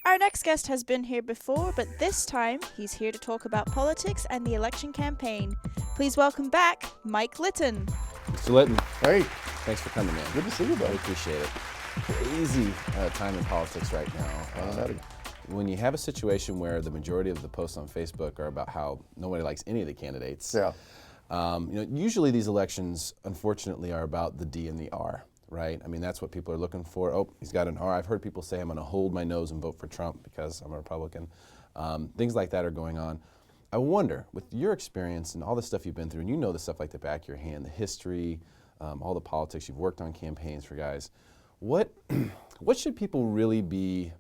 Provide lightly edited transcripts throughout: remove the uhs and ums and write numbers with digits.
Our next guest has been here before, but this time he's here to talk about politics and the election campaign. Please welcome back Mike Litton. Mr. Litton, Hey, thanks for coming, man. good to see you, buddy. I appreciate it. Crazy time in politics right now. When you have a situation where the majority of the posts on Facebook are about how nobody likes any of the candidates, Yeah. Usually these elections, unfortunately, are about the D and the R, right? I mean, that's what people are looking for. Oh, he's got an R. I've heard people say I'm going to hold my nose and vote for Trump because I'm a Republican. Things like that are going on. I wonder, with your experience and all the stuff you've been through, and you know the stuff like the back of your hand, the history, all the politics, you've worked on campaigns for guys, what should people really be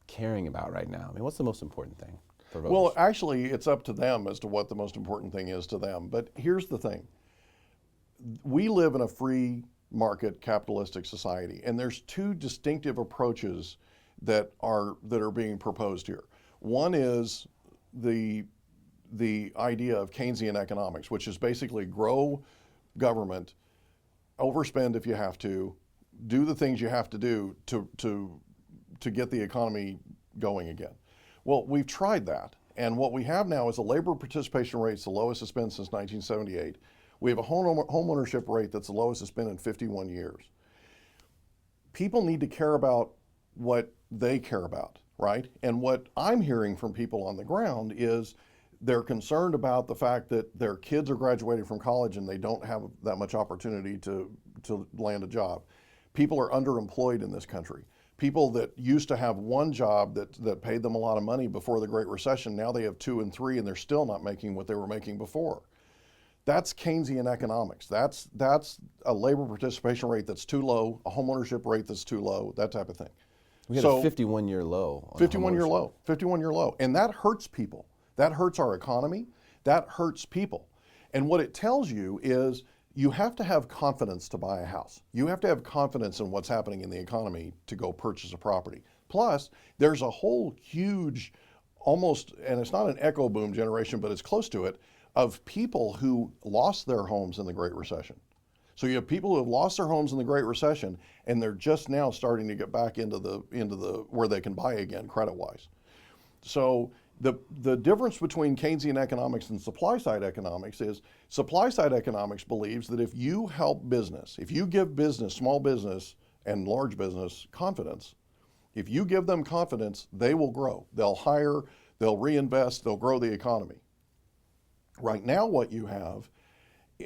caring about right now? I mean, what's the most important thing for voters? Well, actually, it's up to them as to what the most important thing is to them. But here's the thing. We live in a free market capitalistic society, and there's two distinctive approaches that are being proposed here. One is the idea of Keynesian economics, which is basically grow government, overspend if you have to, do the things you have to do to get the economy going again. Well, we've tried that, and what we have now is a labor participation rate that's the lowest it's been since 1978. We have a home ownership rate that's the lowest it's been in 51 years. People need to care about what they care about, right? And what I'm hearing from people on the ground is they're concerned about the fact that their kids are graduating from college and they don't have that much opportunity to land a job. People are underemployed in this country. People that used to have one job that paid them a lot of money before the Great Recession, now they have two and three and they're still not making what they were making before. That's Keynesian economics. That's a labor participation rate that's too low, a home ownership rate that's too low, that type of thing. We had a 51-year low. 51-year low, 51-year low. And that hurts people. That hurts our economy. That hurts people. And what it tells you is you have to have confidence to buy a house. You have to have confidence in what's happening in the economy to go purchase a property. Plus, there's a whole huge, almost, and it's not an echo boom generation, but it's close to it, of people who lost their homes in the Great Recession. So you have people who have lost their homes in the Great Recession, and they're just now starting to get back into the where they can buy again credit-wise. So the difference between Keynesian economics and supply-side economics is supply-side economics believes that if you help business, if you give business, small business and large business confidence, if you give them confidence, they will grow. They'll hire, they'll reinvest, they'll grow the economy. Right now what you have,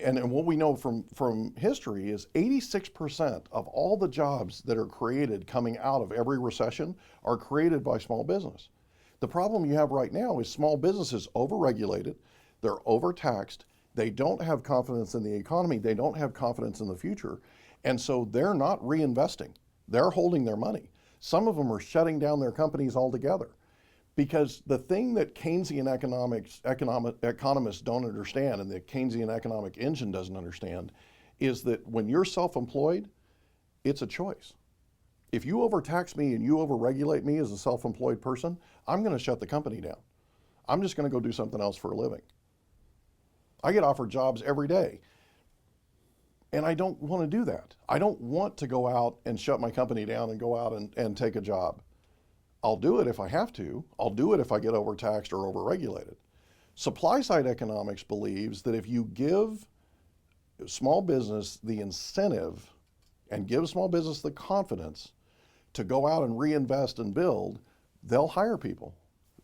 and what we know from history is 86% of all the jobs that are created coming out of every recession are created by small business. The problem you have right now is small businesses overregulated, they're overtaxed, they don't have confidence in the economy, they don't have confidence in the future, and so they're not reinvesting. They're holding their money. Some of them are shutting down their companies altogether. Because the thing that Keynesian economists don't understand and the Keynesian economic engine doesn't understand is that when you're self-employed, it's a choice. If you overtax me and you overregulate me as a self-employed person, I'm going to shut the company down. I'm just going to go do something else for a living. I get offered jobs every day, and I don't want to do that. I don't want to go out and shut my company down and go out and take a job. I'll do it if I have to. I'll do it if I get overtaxed or overregulated. Supply-side economics believes that if you give small business the incentive and give small business the confidence to go out and reinvest and build, they'll hire people.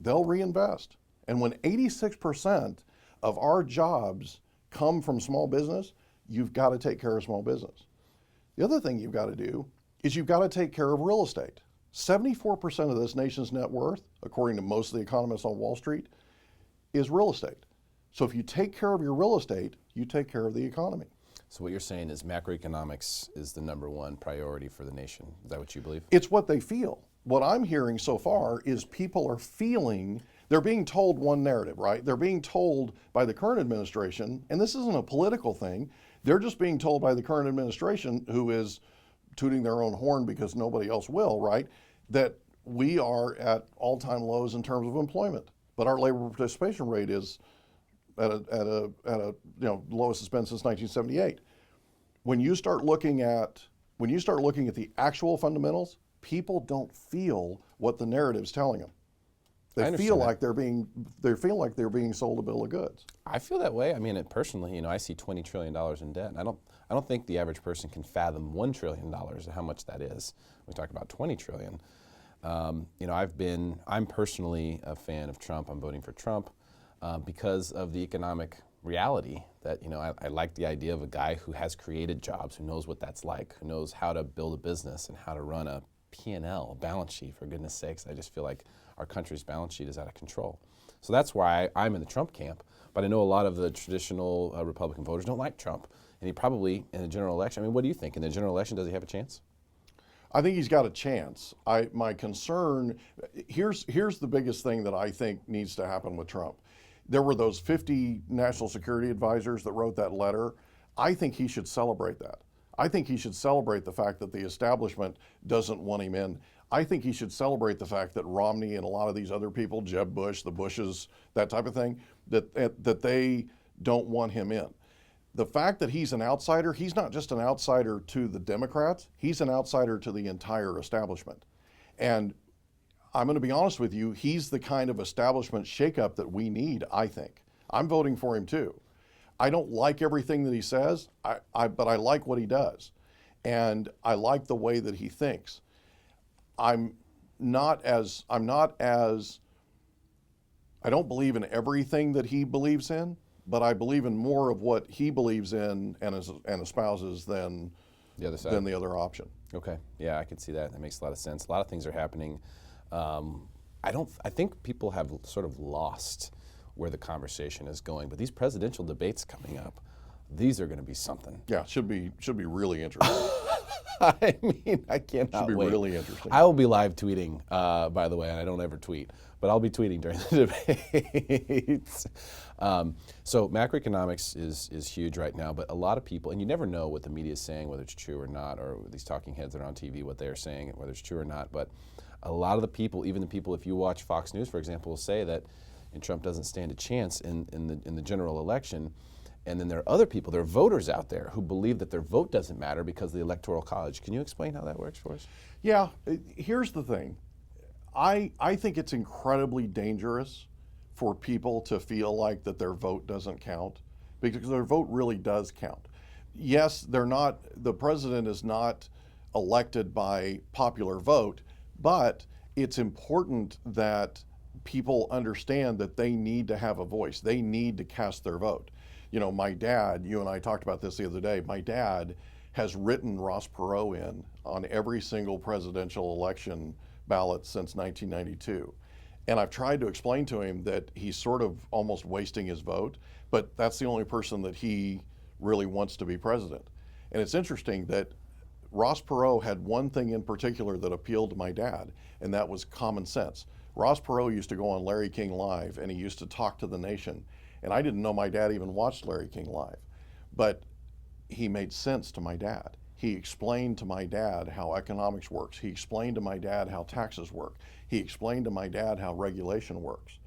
They'll reinvest. And when 86% of our jobs come from small business, you've got to take care of small business. The other thing you've got to do is you've got to take care of real estate. 74% of this nation's net worth, according to most of the economists on Wall Street, is real estate. So if you take care of your real estate, you take care of the economy. So what you're saying is macroeconomics is the number one priority for the nation. Is that what you believe? It's what they feel. What I'm hearing so far is people are feeling, they're being told one narrative, right? They're being told by the current administration, and this isn't a political thing, they're just being told by the current administration, who is tooting their own horn because nobody else will, right? That we are at all-time lows in terms of employment, but our labor participation rate is at a lowest it's been since 1978. When you start looking at the actual fundamentals, people don't feel what the narrative's telling them. They understand feel that. like they're being sold a bill of goods. I feel that way. I mean, personally, I see $20 trillion in debt. And I don't think the average person can fathom $1 trillion, how much that is. We talk about 20 trillion. I'm personally a fan of Trump. I'm voting for Trump because of the economic reality that, I like the idea of a guy who has created jobs, who knows what that's like, who knows how to build a business and how to run a P&L, a balance sheet, for goodness sakes. I just feel like our country's balance sheet is out of control. So that's why I'm in the Trump camp. But I know a lot of the traditional Republican voters don't like Trump. And he probably, in the general election, what do you think? In the general election, does he have a chance? I think he's got a chance. My concern, here's the biggest thing that I think needs to happen with Trump. There were those 50 national security advisors that wrote that letter. I think he should celebrate that. I think he should celebrate the fact that the establishment doesn't want him in. I think he should celebrate the fact that Romney and a lot of these other people, Jeb Bush, the Bushes, that type of thing, that they don't want him in. The fact that he's an outsider, he's not just an outsider to the Democrats, he's an outsider to the entire establishment. And I'm going to be honest with you, he's the kind of establishment shakeup that we need, I think. I'm voting for him too. I don't like everything that he says, but I like what he does. And I like the way that he thinks. I don't believe in everything that he believes in, but I believe in more of what he believes in and espouses than the other side, than the other option. Okay, yeah, I can see that. That makes a lot of sense. A lot of things are happening. I think people have sort of lost where the conversation is going, but these presidential debates coming up, these are going to be something. Yeah, should be really interesting. I mean, I cannot Should be wait. really interesting. I will be live tweeting, by the way, and I don't ever tweet, but I'll be tweeting during the debates. So macroeconomics is huge right now, but a lot of people, and you never know what the media is saying, whether it's true or not, or these talking heads that are on TV, what they're saying, whether it's true or not, but a lot of the people, even the people, if you watch Fox News, for example, will say that Trump doesn't stand a chance in the general election. And then there are other people, there are voters out there who believe that their vote doesn't matter because of the Electoral College. Can you explain how that works for us? Yeah, here's the thing. I think it's incredibly dangerous for people to feel like that their vote doesn't count, because their vote really does count. Yes, the president is not elected by popular vote, but it's important that people understand that they need to have a voice. They need to cast their vote. My dad, you and I talked about this the other day, my dad has written Ross Perot in on every single presidential election ballot since 1992. And I've tried to explain to him that he's sort of almost wasting his vote, but that's the only person that he really wants to be president. And it's interesting that Ross Perot had one thing in particular that appealed to my dad, and that was common sense. Ross Perot used to go on Larry King Live, and he used to talk to the nation. And I didn't know my dad even watched Larry King Live, but he made sense to my dad. He explained to my dad how economics works. He explained to my dad how taxes work. He explained to my dad how regulation works.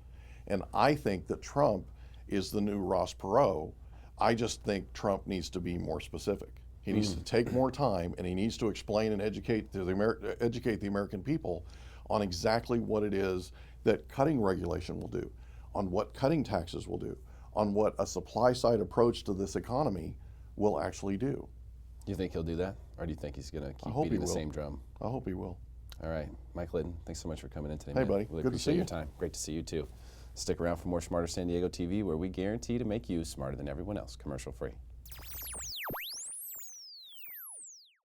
And I think that Trump is the new Ross Perot. I just think Trump needs to be more specific. He needs to take more time, and he needs to explain and educate the American people on exactly what it is that cutting regulation will do, on what cutting taxes will do, on what a supply side approach to this economy will actually do. Do you think he'll do that? Or do you think he's going to keep beating the same drum? I hope he will. All right. Mike Litton, thanks so much for coming in today, Hey, man. buddy. Really Good to see appreciate you. your time. Great to see you, too. Stick around for more Smarter San Diego TV, where we guarantee to make you smarter than everyone else, commercial free.